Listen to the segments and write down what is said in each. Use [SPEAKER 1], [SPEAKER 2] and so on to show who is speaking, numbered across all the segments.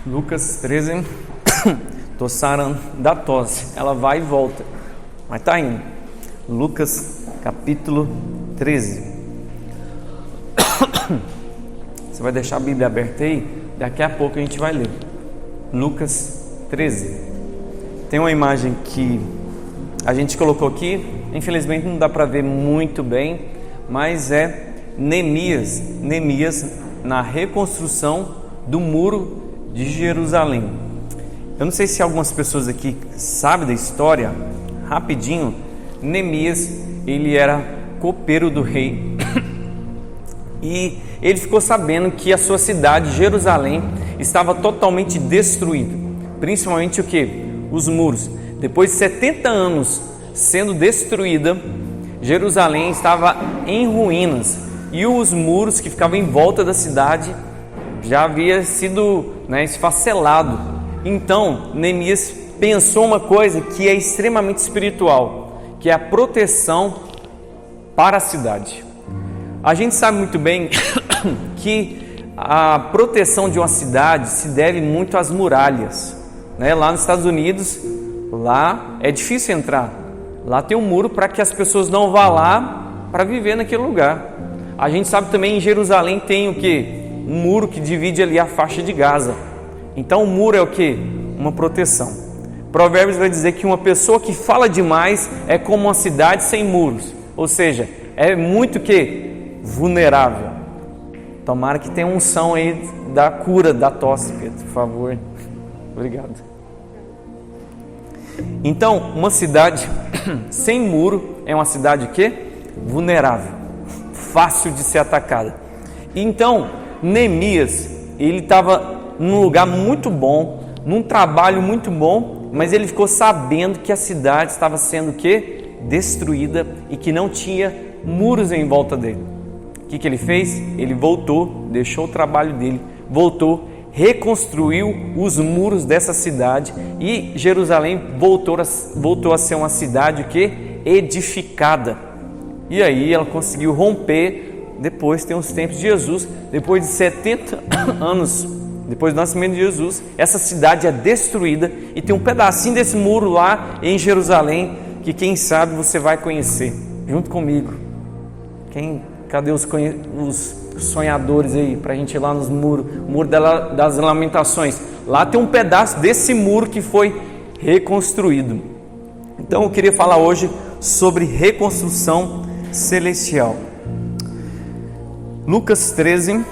[SPEAKER 1] Lucas 13, tô sarando da tosse, ela vai e volta, mas tá indo. Lucas capítulo 13. Você vai deixar a Bíblia aberta aí? Daqui a pouco a gente vai ler. Lucas 13. Tem uma imagem que a gente colocou aqui, infelizmente não dá para ver muito bem, mas é Neemias na reconstrução do muro de Jerusalém. Eu não sei se algumas pessoas aqui sabem da história, rapidinho. Neemias, ele era copeiro do rei e ele ficou sabendo que a sua cidade, Jerusalém, estava totalmente destruída, principalmente o que? Os muros. Depois de 70 anos sendo destruída, Jerusalém estava em ruínas e os muros que ficavam em volta da cidade já havia sido esfacelado. Então Neemias pensou uma coisa que é extremamente espiritual, que é a proteção para a cidade. A gente sabe muito bem que a proteção de uma cidade se deve muito às muralhas, Lá nos Estados Unidos, lá é difícil entrar, lá tem um muro para que as pessoas não vá lá para viver naquele lugar. A gente sabe também em Jerusalém tem o que? Um muro que divide ali a faixa de Gaza. Então o muro é o que? Uma proteção. Provérbios vai dizer que uma pessoa que fala demais é como uma cidade sem muros, ou seja, é muito vulnerável. Tomara que tenha unção aí da cura da tosse, Pedro, por favor. Obrigado. Então, uma cidade sem muro é uma cidade vulnerável, fácil de ser atacada. Então, Neemias, ele estava num lugar muito bom, num trabalho muito bom, mas ele ficou sabendo que a cidade estava sendo destruída e que não tinha muros em volta dele. O que ele fez? Ele voltou, deixou o trabalho dele, voltou, reconstruiu os muros dessa cidade e Jerusalém voltou a ser uma cidade edificada. E aí ela conseguiu romper. Depois tem os tempos de Jesus, depois de 70 anos, depois do nascimento de Jesus, essa cidade é destruída e tem um pedacinho desse muro lá em Jerusalém, que quem sabe você vai conhecer, junto comigo. Cadê os sonhadores aí, pra gente ir lá nos muros, muro das Lamentações, lá tem um pedaço desse muro que foi reconstruído. Então eu queria falar hoje sobre reconstrução celestial. Lucas 13,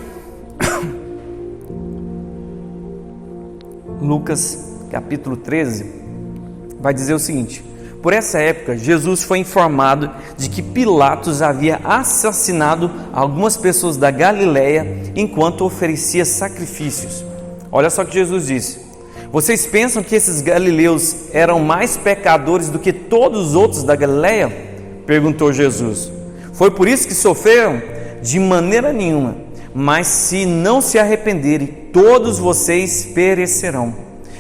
[SPEAKER 1] Lucas capítulo 13, vai dizer o seguinte: por essa época, Jesus foi informado de que Pilatos havia assassinado algumas pessoas da Galileia enquanto oferecia sacrifícios. Olha só o que Jesus disse: vocês pensam que esses galileus eram mais pecadores do que todos os outros da Galileia? Perguntou Jesus. Foi por isso que sofreram? De maneira nenhuma, mas se não se arrependerem, todos vocês perecerão.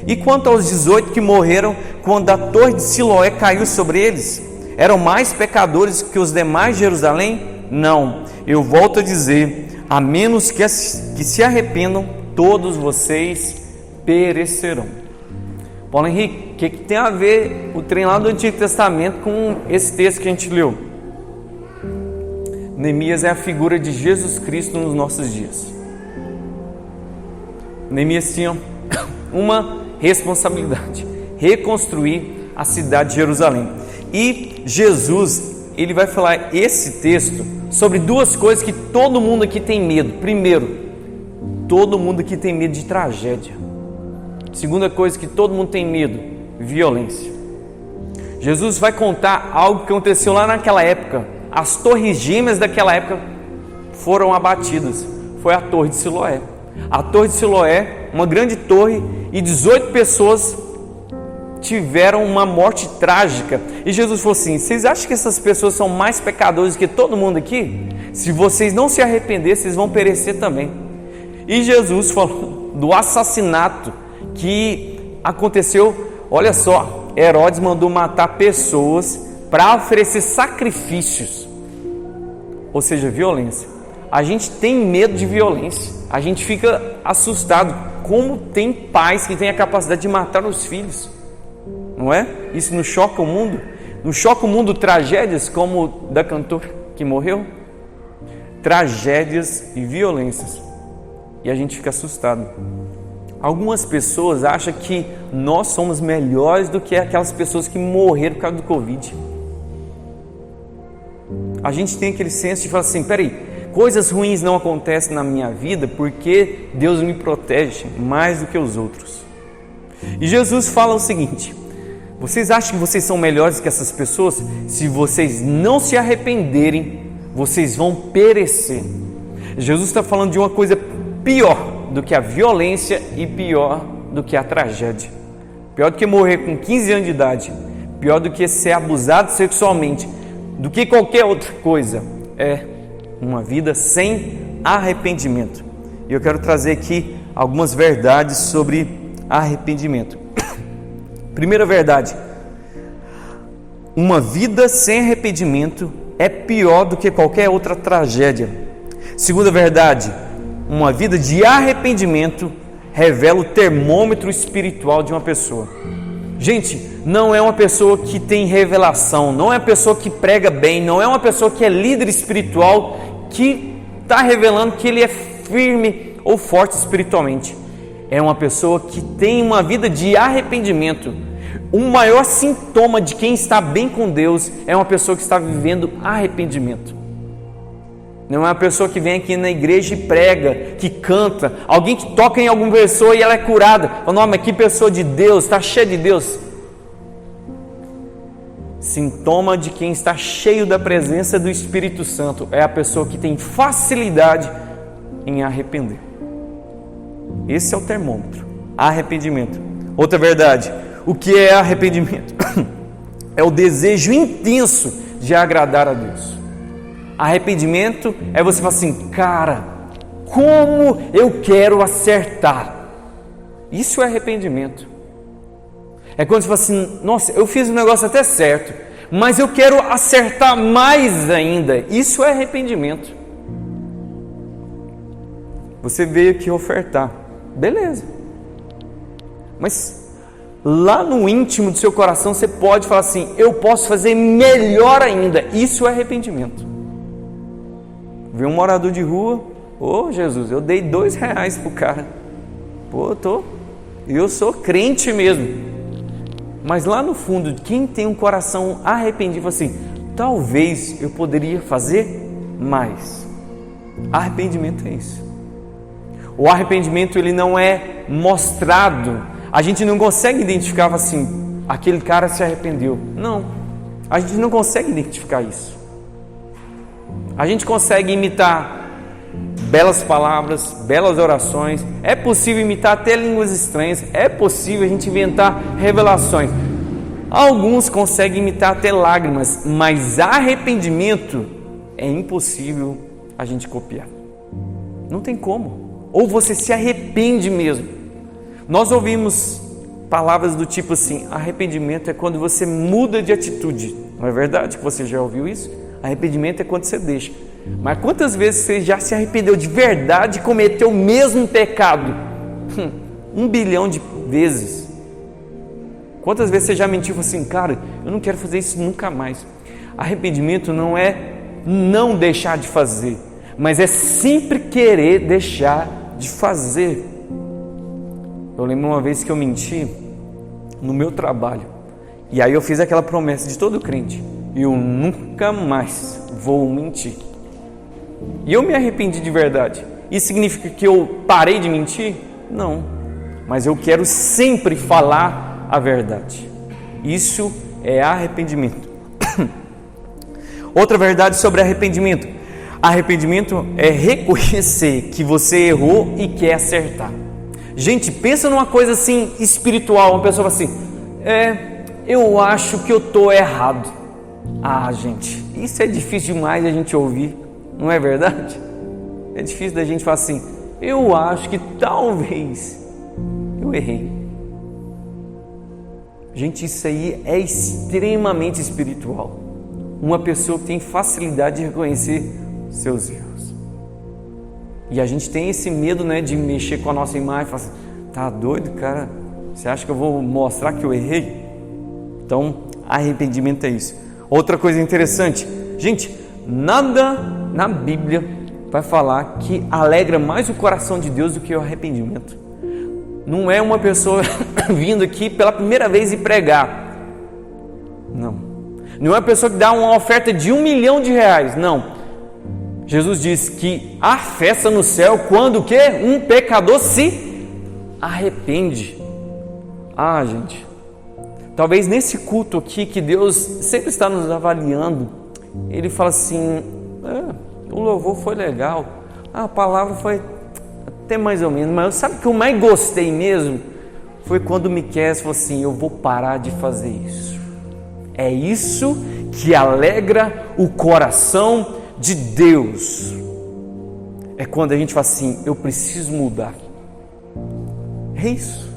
[SPEAKER 1] E quanto aos 18 que morreram quando a torre de Siloé caiu sobre eles, eram mais pecadores que os demais de Jerusalém? Não, eu volto a dizer, a menos que se arrependam, todos vocês perecerão. Paulo Henrique, o que tem a ver o trem lá do Antigo Testamento com esse texto que a gente leu? Neemias é a figura de Jesus Cristo nos nossos dias. Neemias tinha uma responsabilidade: reconstruir a cidade de Jerusalém. E Jesus, ele vai falar esse texto sobre duas coisas que todo mundo aqui tem medo. Primeiro, todo mundo aqui tem medo de tragédia. Segunda coisa que todo mundo tem medo: violência. Jesus vai contar algo que aconteceu lá naquela época. As torres gêmeas daquela época foram abatidas. Foi a torre de Siloé. A torre de Siloé, uma grande torre, e 18 pessoas tiveram uma morte trágica. E Jesus falou assim: vocês acham que essas pessoas são mais pecadores que todo mundo aqui? Se vocês não se arrependerem, vocês vão perecer também. E Jesus falou do assassinato que aconteceu. Olha só, Herodes mandou matar pessoas para oferecer sacrifícios, ou seja, violência. A gente tem medo de violência, a gente fica assustado como tem pais que têm a capacidade de matar os filhos, não é? Isso não choca o mundo? Não choca o mundo tragédias como da cantora que morreu? Tragédias e violências. E a gente fica assustado. Algumas pessoas acham que nós somos melhores do que aquelas pessoas que morreram por causa do Covid. A gente tem aquele senso de falar assim, peraí, coisas ruins não acontecem na minha vida porque Deus me protege mais do que os outros. E Jesus fala o seguinte, vocês acham que vocês são melhores que essas pessoas? Se vocês não se arrependerem, vocês vão perecer. Jesus está falando de uma coisa pior do que a violência e pior do que a tragédia. Pior do que morrer com 15 anos de idade, pior do que ser abusado sexualmente, do que qualquer outra coisa, é uma vida sem arrependimento. E eu quero trazer aqui algumas verdades sobre arrependimento. Primeira verdade, uma vida sem arrependimento é pior do que qualquer outra tragédia. Segunda verdade, uma vida de arrependimento revela o termômetro espiritual de uma pessoa. Gente, não é uma pessoa que tem revelação, não é uma pessoa que prega bem, não é uma pessoa que é líder espiritual que está revelando que ele é firme ou forte espiritualmente. É uma pessoa que tem uma vida de arrependimento. O maior sintoma de quem está bem com Deus é uma pessoa que está vivendo arrependimento. Não é uma pessoa que vem aqui na igreja e prega, que canta, alguém que toca em alguma pessoa e ela é curada. O nome é que pessoa de Deus, está cheia de Deus. Sintoma de quem está cheio da presença do Espírito Santo é a pessoa que tem facilidade em arrepender. Esse é o termômetro, arrependimento. Outra verdade, o que é arrependimento? É o desejo intenso de agradar a Deus. Arrependimento é você falar assim, cara, como eu quero acertar. Isso é arrependimento. É quando você fala assim, nossa, eu fiz o negócio até certo, mas eu quero acertar mais ainda. Isso é arrependimento. Você veio aqui ofertar, beleza. Mas lá no íntimo do seu coração você pode falar assim, eu posso fazer melhor ainda. Isso é arrependimento. Vê um morador de rua, ô Jesus, eu dei R$2 pro cara. Pô, eu sou crente mesmo. Mas lá no fundo, quem tem um coração arrependido, assim, talvez eu poderia fazer mais. Arrependimento é isso. O arrependimento ele não é mostrado. A gente não consegue identificar assim, aquele cara se arrependeu. Não, a gente não consegue identificar isso. A gente consegue imitar belas palavras, belas orações. É possível imitar até línguas estranhas. É possível a gente inventar revelações. Alguns conseguem imitar até lágrimas, mas arrependimento é impossível a gente copiar. Não tem como. Ou você se arrepende mesmo. Nós ouvimos palavras do tipo assim, arrependimento é quando você muda de atitude. Não é verdade que você já ouviu isso? Arrependimento é quando você deixa. Mas quantas vezes você já se arrependeu de verdade e cometeu o mesmo pecado? 1 bilhão de vezes. Quantas vezes você já mentiu e falou assim, cara, eu não quero fazer isso nunca mais. Arrependimento não é não deixar de fazer, mas é sempre querer deixar de fazer. Eu lembro uma vez que eu menti no meu trabalho. E aí eu fiz aquela promessa de todo crente. Eu nunca mais vou mentir. E eu me arrependi de verdade. Isso significa que eu parei de mentir? Não. Mas eu quero sempre falar a verdade. Isso é arrependimento. Outra verdade sobre arrependimento. Arrependimento é reconhecer que você errou e quer acertar. Gente, pensa numa coisa assim espiritual. Uma pessoa fala assim, eu acho que eu estou errado. Ah, gente, isso é difícil demais a gente ouvir, não é verdade? É difícil da gente falar assim, eu acho que talvez eu errei. Gente, isso aí é extremamente espiritual. Uma pessoa que tem facilidade de reconhecer seus erros. E a gente tem esse medo, né, de mexer com a nossa imagem, falar assim, Tá doido, cara? Você acha que eu vou mostrar que eu errei? Então, arrependimento é isso. Outra coisa interessante, gente, nada na Bíblia vai falar que alegra mais o coração de Deus do que o arrependimento. Não é uma pessoa vindo aqui pela primeira vez e pregar. Não. Não é uma pessoa que dá uma oferta de R$1 milhão. Não. Jesus diz que há festa no céu quando o quê? Um pecador se arrepende. Gente, talvez nesse culto aqui que Deus sempre está nos avaliando, Ele fala assim, o louvor foi legal, a palavra foi até mais ou menos, mas sabe o que eu mais gostei mesmo? Foi quando o Miqueias falou assim, eu vou parar de fazer isso. É isso que alegra o coração de Deus. É quando a gente fala assim, eu preciso mudar. É isso.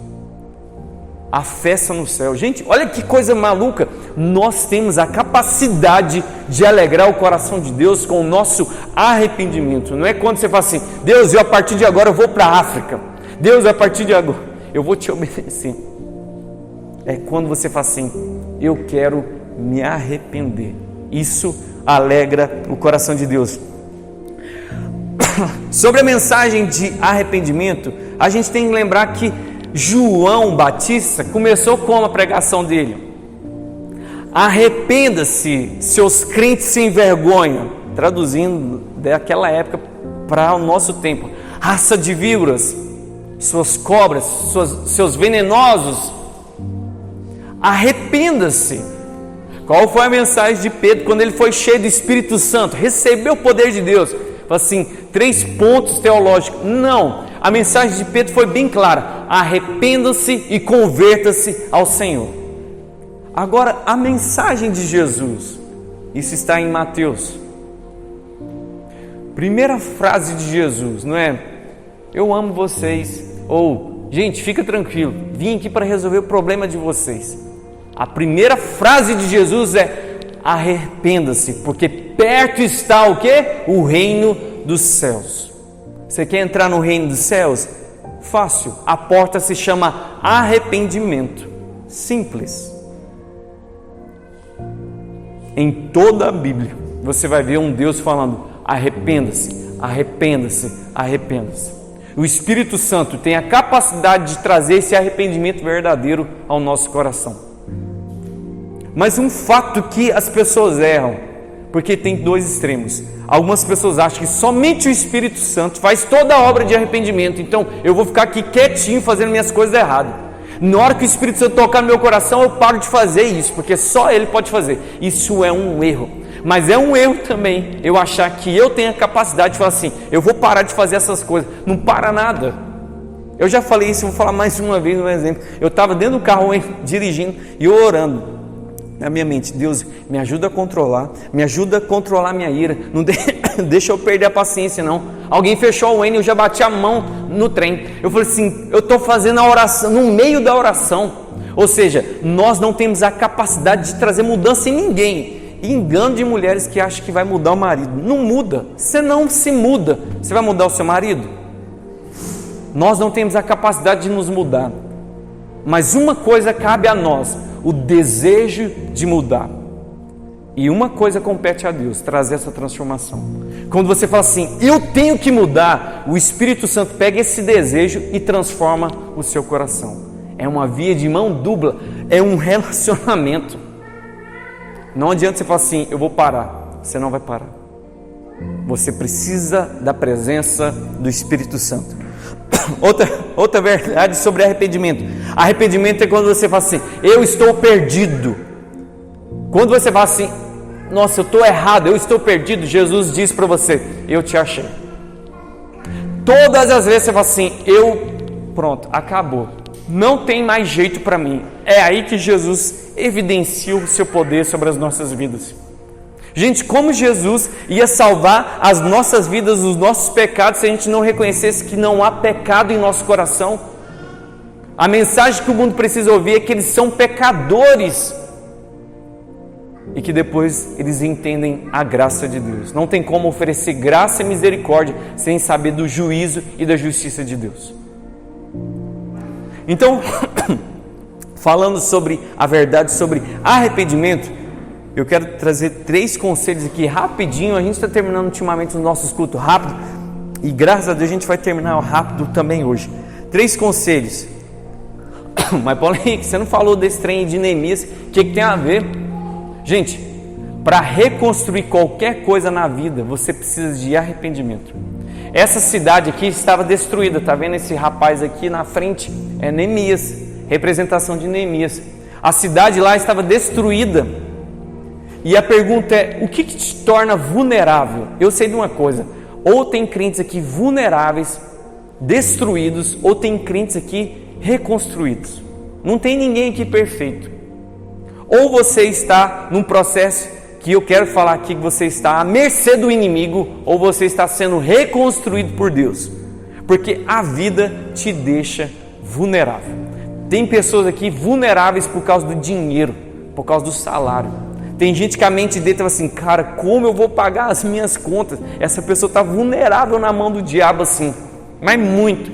[SPEAKER 1] A festa no céu. Gente, olha que coisa maluca. Nós temos a capacidade de alegrar o coração de Deus com o nosso arrependimento. Não é quando você fala assim, Deus, eu a partir de agora eu vou para a África. Deus, a partir de agora eu vou te obedecer. É quando você fala assim, eu quero me arrepender. Isso alegra o coração de Deus. Sobre a mensagem de arrependimento, a gente tem que lembrar que João Batista começou com a pregação dele. Arrependa-se, seus crentes sem vergonha, traduzindo daquela época para o nosso tempo. Raça de víboras, suas cobras, seus venenosos, arrependa-se. Qual foi a mensagem de Pedro quando ele foi cheio do Espírito Santo? Recebeu o poder de Deus. Assim, 3 pontos teológicos. Não, a mensagem de Pedro foi bem clara. Arrependa-se e converta-se ao Senhor. Agora, a mensagem de Jesus, isso está em Mateus. Primeira frase de Jesus, não é? Eu amo vocês. Ou, gente, fica tranquilo, vim aqui para resolver o problema de vocês. A primeira frase de Jesus é: arrependa-se, porque perto está o quê? O reino dos céus. Você quer entrar no reino dos céus? Fácil. A porta se chama arrependimento. Simples. Em toda a Bíblia você vai ver um Deus falando: arrependa-se, arrependa-se, arrependa-se. O Espírito Santo tem a capacidade de trazer esse arrependimento verdadeiro ao nosso coração. Mas um fato que as pessoas erram, porque tem 2 extremos. Algumas pessoas acham que somente o Espírito Santo faz toda a obra de arrependimento. Então eu vou ficar aqui quietinho fazendo minhas coisas erradas. Na hora que o Espírito Santo tocar no meu coração, eu paro de fazer isso, porque só Ele pode fazer. Isso é um erro. Mas é um erro também eu achar que eu tenho a capacidade de falar assim, eu vou parar de fazer essas coisas. Não para nada. Eu já falei isso, vou falar mais uma vez um exemplo. Eu estava dentro do carro dirigindo e eu orando na minha mente: Deus, me ajuda a controlar minha ira, não deixa eu perder a paciência não. Alguém fechou o N, eu já bati a mão no trem. Eu falei assim, eu estou fazendo a oração, no meio da oração. Ou seja, nós não temos a capacidade de trazer mudança em ninguém. Engano de mulheres que acham que vai mudar o marido. Não muda, você não se muda. Você vai mudar o seu marido? Nós não temos a capacidade de nos mudar. Mas uma coisa cabe a nós: o desejo de mudar. E uma coisa compete a Deus: trazer essa transformação. Quando você fala assim, eu tenho que mudar, o Espírito Santo pega esse desejo e transforma o seu coração. É uma via de mão dupla, é um relacionamento. Não adianta você falar assim, eu vou parar. Você não vai parar. Você precisa da presença do Espírito Santo. Outra verdade sobre arrependimento. Arrependimento é quando você fala assim, eu estou perdido. Quando você fala assim, nossa, eu estou errado, eu estou perdido, Jesus diz para você, eu te achei. Todas as vezes você fala assim, pronto, acabou, não tem mais jeito para mim. É aí que Jesus evidencia o seu poder sobre as nossas vidas. Gente, como Jesus ia salvar as nossas vidas, os nossos pecados, se a gente não reconhecesse que não há pecado em nosso coração? A mensagem que o mundo precisa ouvir é que eles são pecadores e que depois eles entendem a graça de Deus. Não tem como oferecer graça e misericórdia sem saber do juízo e da justiça de Deus. Então, falando sobre a verdade, sobre arrependimento, eu quero trazer 3 conselhos aqui rapidinho. A gente está terminando ultimamente os nossos cultos rápido, e graças a Deus a gente vai terminar rápido também hoje. 3 conselhos. Mas Paulo Henrique, você não falou desse trem de Neemias, o que tem a ver? Gente, para reconstruir qualquer coisa na vida, você precisa de arrependimento. Essa cidade aqui estava destruída, tá vendo esse rapaz aqui na frente? É Neemias, representação de Neemias. A cidade lá estava destruída. E a pergunta é, o que te torna vulnerável? Eu sei de uma coisa, ou tem crentes aqui vulneráveis, destruídos, ou tem crentes aqui reconstruídos. Não tem ninguém aqui perfeito. Ou você está num processo que eu quero falar aqui, que você está à mercê do inimigo, ou você está sendo reconstruído por Deus, porque a vida te deixa vulnerável. Tem pessoas aqui vulneráveis por causa do dinheiro, por causa do salário. Tem gente que a mente dele estava assim, cara, como eu vou pagar as minhas contas? Essa pessoa está vulnerável na mão do diabo assim, mas muito.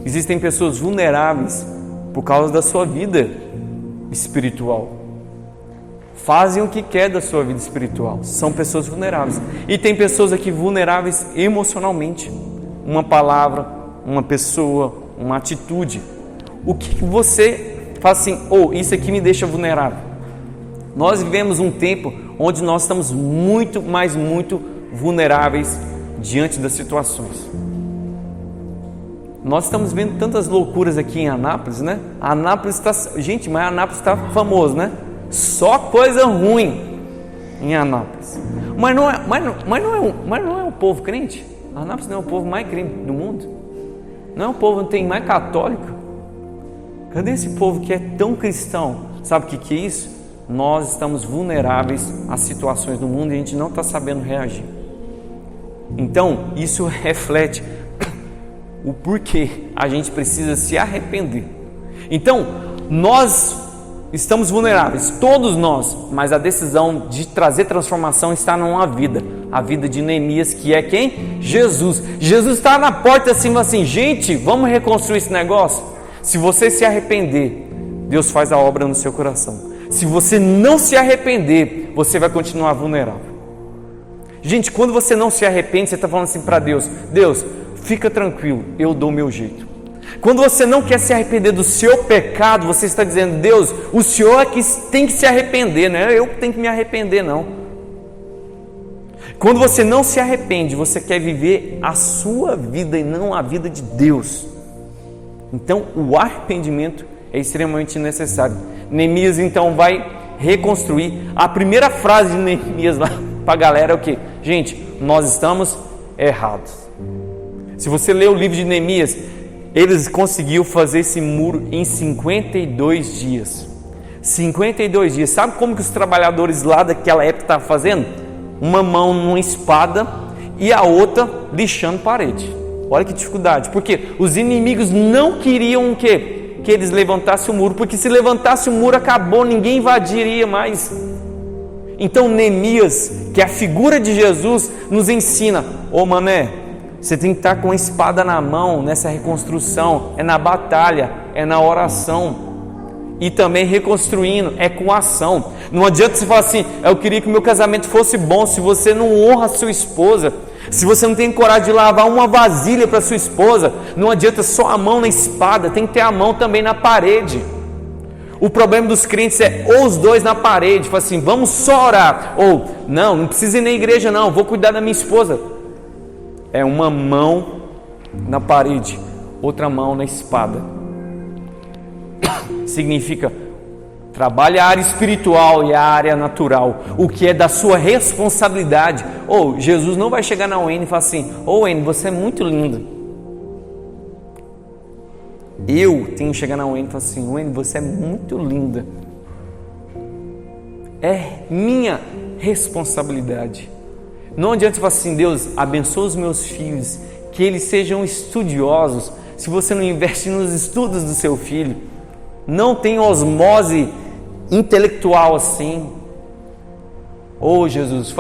[SPEAKER 1] Existem pessoas vulneráveis por causa da sua vida espiritual. Fazem o que quer da sua vida espiritual. São pessoas vulneráveis. E tem pessoas aqui vulneráveis emocionalmente. Uma palavra, uma pessoa, uma atitude. O que você faz assim, isso aqui me deixa vulnerável? Nós vivemos um tempo onde nós estamos muito vulneráveis diante das situações. Nós estamos vendo tantas loucuras aqui em Anápolis, né? Anápolis está... Gente, mas Anápolis está famoso, né? Só coisa ruim em Anápolis. Mas não é o povo crente? Anápolis não é o povo mais crente do mundo? Não é o povo que tem mais católico? Cadê esse povo que é tão cristão? Sabe o que é isso? Nós estamos vulneráveis às situações do mundo e a gente não está sabendo reagir. Então, isso reflete o porquê a gente precisa se arrepender. Então, nós estamos vulneráveis, todos nós, mas a decisão de trazer transformação está numa vida, a vida de Neemias, que é quem? Jesus. Jesus está na porta assim, gente, vamos reconstruir esse negócio? Se você se arrepender, Deus faz a obra no seu coração. Se você não se arrepender, você vai continuar vulnerável. Gente, quando você não se arrepende, você está falando assim para Deus, Deus, fica tranquilo, eu dou o meu jeito. Quando você não quer se arrepender do seu pecado, você está dizendo, Deus, o Senhor é que tem que se arrepender, não é eu que tenho que me arrepender, não. Quando você não se arrepende, você quer viver a sua vida e não a vida de Deus. Então, o arrependimento é extremamente necessário. Neemias, então, vai reconstruir. A primeira frase de Neemias lá para a galera é o quê? Gente, nós estamos errados. Se você ler o livro de Neemias, eles conseguiram fazer esse muro em 52 dias. 52 dias. Sabe como que os trabalhadores lá daquela época estavam fazendo? Uma mão numa espada e a outra lixando parede. Olha que dificuldade. Porque os inimigos não queriam o quê? Que eles levantassem o muro. Porque se levantasse o muro, acabou, ninguém invadiria mais. Então Neemias, que é a figura de Jesus, nos ensina, mané, você tem que estar com a espada na mão nessa reconstrução, é na batalha, é na oração. E também reconstruindo, é com ação. Não adianta você falar assim, eu queria que o meu casamento fosse bom, se você não honra a sua esposa, se você não tem coragem de lavar uma vasilha para sua esposa, não adianta só a mão na espada, tem que ter a mão também na parede. O problema dos crentes é ou os dois na parede, fala assim, vamos só orar, ou não precisa ir na igreja não, vou cuidar da minha esposa. É uma mão na parede, outra mão na espada. Significa trabalha a área espiritual e a área natural, o que é da sua responsabilidade. Jesus não vai chegar na Wayne e falar assim, Wayne, você é muito linda. Eu tenho que chegar na Wayne e falar assim, Wayne, você é muito linda. É minha responsabilidade. Não adianta você falar assim, Deus, abençoa os meus filhos, que eles sejam estudiosos. Se você não investe nos estudos do seu filho, não tem osmose intelectual assim. Jesus,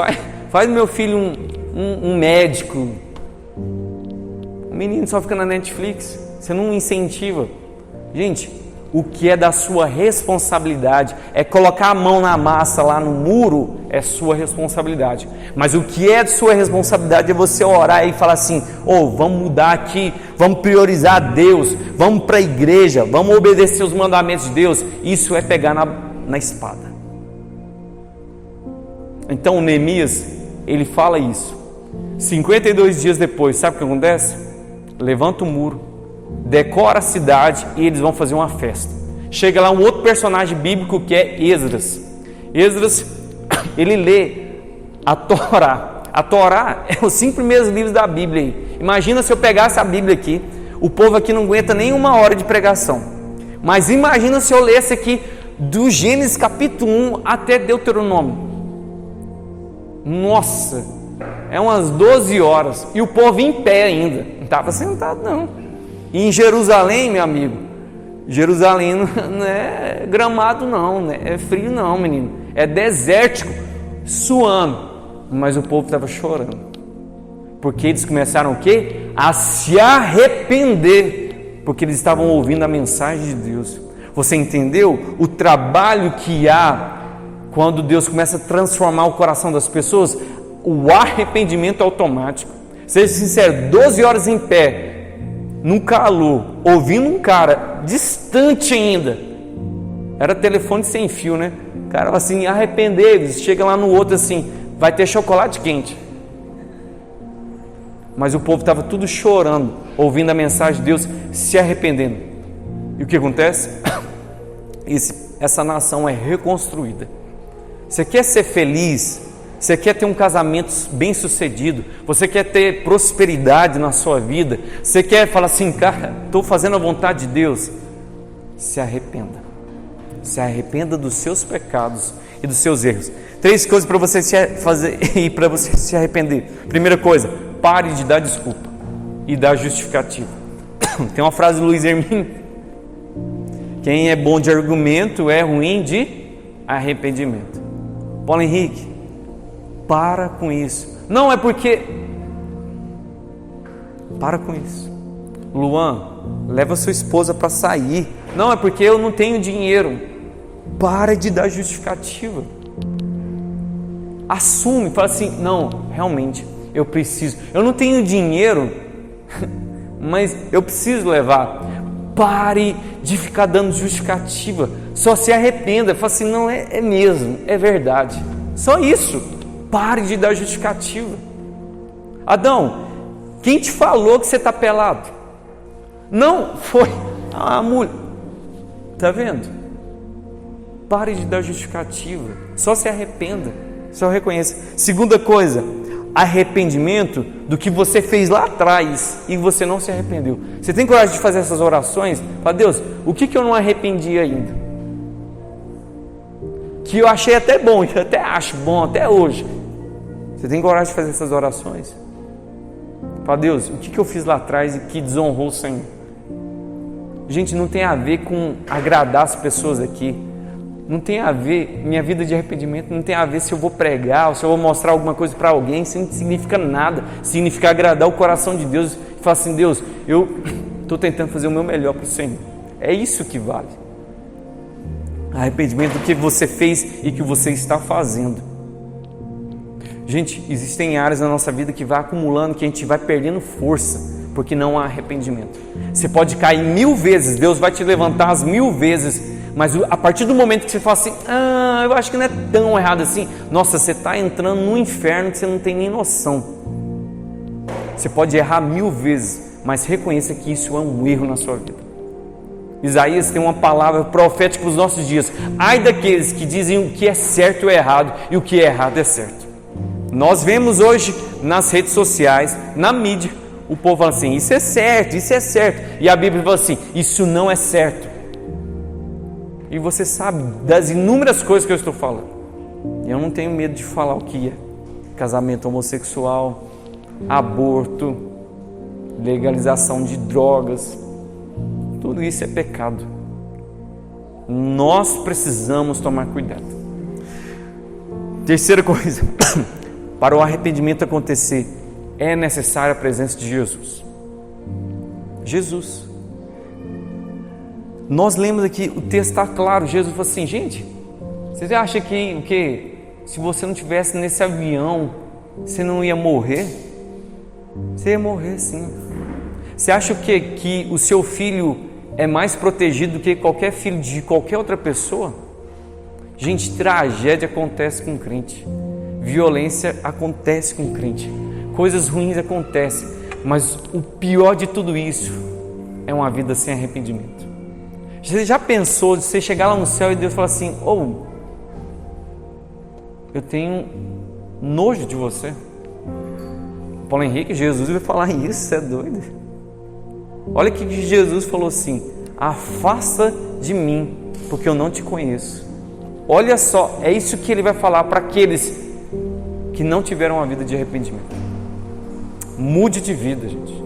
[SPEAKER 1] faz meu filho um médico. O menino só fica na Netflix, você não incentiva. Gente, o que é da sua responsabilidade é colocar a mão na massa lá no muro, é sua responsabilidade. Mas o que é de sua responsabilidade é você orar e falar assim: vamos mudar aqui, vamos priorizar Deus, vamos para a igreja, vamos obedecer os mandamentos de Deus. Isso é pegar na espada. Então o Neemias, ele fala isso. 52 dias depois, sabe o que acontece? Levanta o muro, decora a cidade e eles vão fazer uma festa. Chega lá um outro personagem bíblico que é Esdras. Esdras, ele lê a Torá. A Torá é os 5 primeiros livros da Bíblia aí. Imagina se eu pegasse a Bíblia aqui, o povo aqui não aguenta nem 1 hora de pregação. Mas imagina se eu lesse aqui do Gênesis capítulo 1 até Deuteronômio. Nossa, é umas 12 horas e o povo em pé ainda, não estava sentado não. E em Jerusalém, meu amigo, Jerusalém não é gramado não, né? É frio não, menino, é desértico, suando, mas o povo estava chorando, porque eles começaram o quê? A se arrepender, porque eles estavam ouvindo a mensagem de Deus. Você entendeu o trabalho que há quando Deus começa a transformar o coração das pessoas? O arrependimento automático. Seja sincero, 12 horas em pé, no calor, ouvindo um cara distante ainda. Era telefone sem fio, né? O cara assim, arrepender-se, chega lá no outro assim, vai ter chocolate quente. Mas o povo estava tudo chorando, ouvindo a mensagem de Deus, se arrependendo. E o que acontece? Essa nação é reconstruída. Você quer ser feliz? Você quer ter um casamento bem sucedido? Você quer ter prosperidade na sua vida? Você quer falar assim, cara, estou fazendo a vontade de Deus? Se arrependa. Se arrependa dos seus pecados e dos seus erros. 3 coisas para você fazer e para você se arrepender. Primeira coisa, pare de dar desculpa e dar justificativa. Tem uma frase do Luiz Hermínio: quem é bom de argumento é ruim de arrependimento. Paulo Henrique, para com isso. Não é porque... Para com isso. Luan, leva sua esposa para sair. Não é porque eu não tenho dinheiro. Para de dar justificativa. Assume, fala assim, não, realmente, eu preciso. Eu não tenho dinheiro, mas eu preciso levar. Pare de ficar dando justificativa. Só se arrependa. Fala assim, não, é mesmo, é verdade. Só isso. Pare de dar justificativa. Adão, quem te falou que você está pelado? Não foi a mulher. Está vendo? Pare de dar justificativa. Só se arrependa. Só reconheça. Segunda coisa, arrependimento do que você fez lá atrás e você não se arrependeu. Você tem coragem de fazer essas orações? Fala, Deus, o que eu não arrependi ainda? Que eu achei até bom, que eu até acho bom até hoje. Você tem coragem de fazer essas orações? Fala, Deus, o que eu fiz lá atrás e que desonrou o Senhor? Gente, não tem a ver com agradar as pessoas aqui. Não tem a ver, minha vida de arrependimento não tem a ver se eu vou pregar ou se eu vou mostrar alguma coisa para alguém. Isso não significa nada. Significa agradar o coração de Deus e falar assim, Deus, eu estou tentando fazer o meu melhor para o Senhor. É isso que vale. Arrependimento do que você fez e que você está fazendo. Gente, existem áreas na nossa vida que vai acumulando, que a gente vai perdendo força, porque não há arrependimento. Você pode cair 1000 vezes, Deus vai te levantar as 1000 vezes, mas a partir do momento que você fala assim, eu acho que não é tão errado assim, nossa, você está entrando num inferno que você não tem nem noção. Você pode errar 1000 vezes, mas reconheça que isso é um erro na sua vida. Isaías tem uma palavra profética para os nossos dias. Ai daqueles que dizem o que é certo é errado e o que é errado é certo. Nós vemos hoje nas redes sociais, na mídia, o povo fala assim, isso é certo, e a Bíblia fala assim, isso não é certo. E você sabe das inúmeras coisas que eu estou falando. Eu não tenho medo de falar o que é casamento homossexual, aborto, legalização de drogas. Tudo isso é pecado. Nós precisamos tomar cuidado. Terceira coisa, para o arrependimento acontecer, é necessária a presença de Jesus. Jesus. nós lemos aqui, o texto está claro, Jesus falou assim, gente, você acha que o quê? Se você não estivesse nesse avião, você não ia morrer? Você ia morrer sim. Você acha que o seu filho é mais protegido do que qualquer filho de qualquer outra pessoa? Gente, tragédia acontece com crente, violência acontece com crente, coisas ruins acontecem, mas o pior de tudo isso é uma vida sem arrependimento. Você já pensou de você chegar lá no céu e Deus falar assim, eu tenho nojo de você? Paulo Henrique, Jesus vai falar isso, você é doido? Olha o que Jesus falou assim, afasta de mim, porque eu não te conheço. Olha só, é isso que ele vai falar para aqueles que não tiveram uma vida de arrependimento. Mude de vida, gente.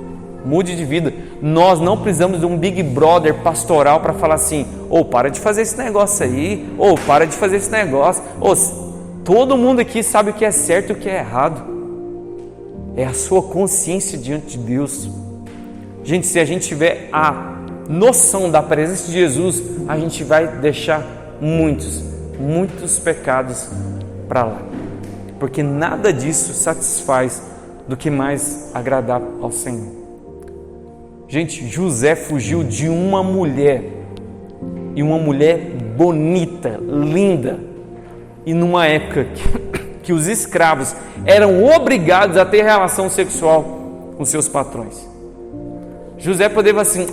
[SPEAKER 1] Mude de vida. Nós não precisamos de um Big Brother pastoral para falar assim, para de fazer esse negócio aí, para de fazer esse negócio, todo mundo aqui sabe o que é certo e o que é errado. É a sua consciência diante de Deus. Gente, se a gente tiver a noção da presença de Jesus, a gente vai deixar muitos pecados para lá. Porque nada disso satisfaz do que mais agradar ao Senhor. Gente, José fugiu de uma mulher, e uma mulher bonita, linda, e numa época que os escravos eram obrigados a ter relação sexual com seus patrões. José poderia assim,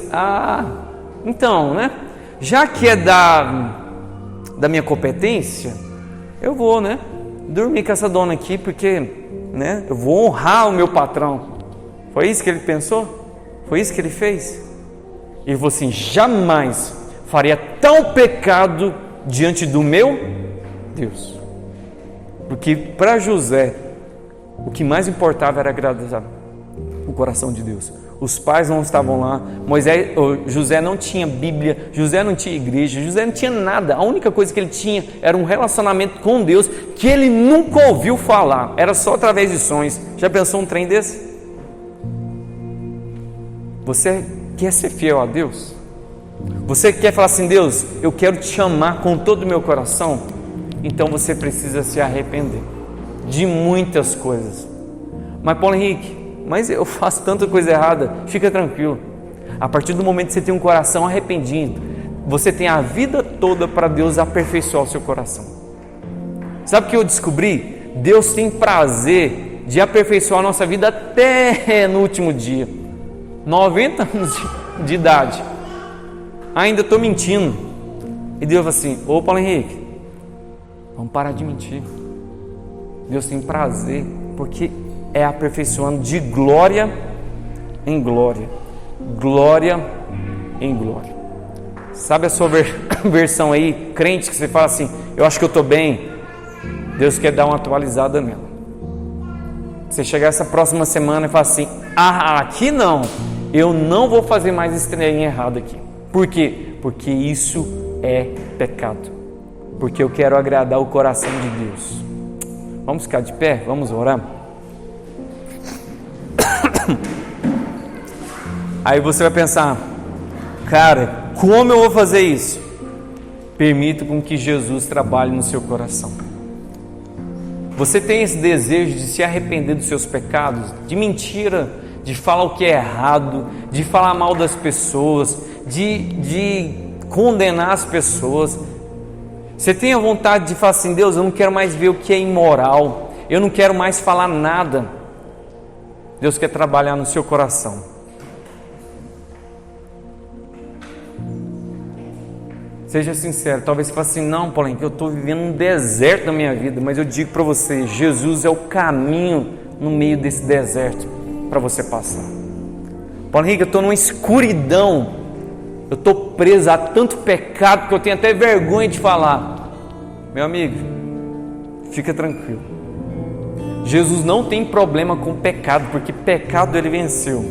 [SPEAKER 1] então, né? Já que é da minha competência, eu vou, né? Dormir com essa dona aqui, porque, né? Eu vou honrar o meu patrão. Foi isso que ele pensou? Foi isso que ele fez? Ele falou assim, jamais faria tal pecado diante do meu Deus. Porque para José, o que mais importava era agradar o coração de Deus. Os pais não estavam lá, José não tinha Bíblia, José não tinha igreja, José não tinha nada. A única coisa que ele tinha era um relacionamento com Deus que ele nunca ouviu falar, era só através de sonhos. Já pensou um trem desse? Você quer ser fiel a Deus? Você quer falar assim, Deus, eu quero te amar com todo o meu coração? Então você precisa se arrepender de muitas coisas. Mas Paulo Henrique, mas eu faço tanta coisa errada. Fica tranquilo, a partir do momento que você tem um coração arrependido, você tem a vida toda para Deus aperfeiçoar o seu coração. Sabe o que eu descobri? Deus tem prazer de aperfeiçoar a nossa vida até no último dia. 90 anos de idade, ainda estou mentindo. E Deus fala assim, Paulo Henrique, vamos parar de mentir. Deus tem prazer, porque é aperfeiçoando de glória em glória, glória em glória. Sabe a sua versão aí, crente, que você fala assim, eu acho que eu estou bem. Deus quer dar uma atualizada nela. Você chegar essa próxima semana e falar assim, aqui não, eu não vou fazer mais esse trem errado aqui. Por quê? Porque isso é pecado. Porque eu quero agradar o coração de Deus. Vamos ficar de pé? Vamos orar? Aí você vai pensar, cara, como eu vou fazer isso? Permita com que Jesus trabalhe no seu coração. Você tem esse desejo de se arrepender dos seus pecados, de mentira, de falar o que é errado, de falar mal das pessoas, de condenar as pessoas. Você tem a vontade de falar assim, Deus, eu não quero mais ver o que é imoral, eu não quero mais falar nada. Deus quer trabalhar no seu coração. Seja sincero, talvez você fale assim, não, Paulinho, eu estou vivendo um deserto na minha vida, mas eu digo para você, Jesus é o caminho no meio desse deserto para você passar. Paulinho, eu estou numa escuridão, eu estou preso a tanto pecado que eu tenho até vergonha de falar. Meu amigo, fica tranquilo. Jesus não tem problema com pecado, porque pecado ele venceu.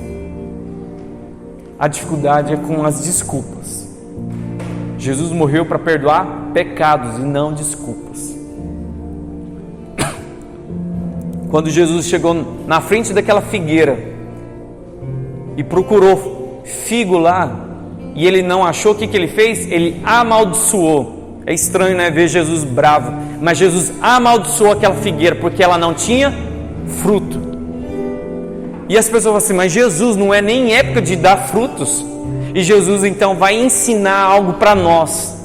[SPEAKER 1] A dificuldade é com as desculpas. Jesus morreu para perdoar pecados e não desculpas. Quando Jesus chegou na frente daquela figueira e procurou figo lá, e ele não achou, o que ele fez? Ele amaldiçoou. É estranho, né, ver Jesus bravo, mas Jesus amaldiçoou aquela figueira porque ela não tinha fruto. E as pessoas falam assim, mas Jesus, não é nem época de dar frutos. E Jesus então vai ensinar algo para nós,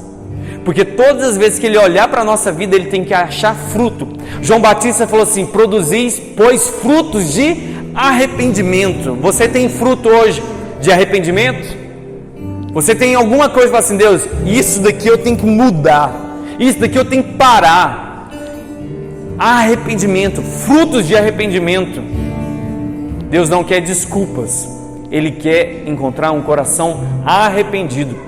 [SPEAKER 1] porque todas as vezes que ele olhar para a nossa vida, ele tem que achar fruto. João Batista falou assim, produzis, pois, frutos de arrependimento. Você tem fruto hoje de arrependimento? Você tem alguma coisa para assim, Deus, isso daqui eu tenho que mudar, isso daqui eu tenho que parar. Arrependimento, frutos de arrependimento. Deus não quer desculpas, Ele quer encontrar um coração arrependido.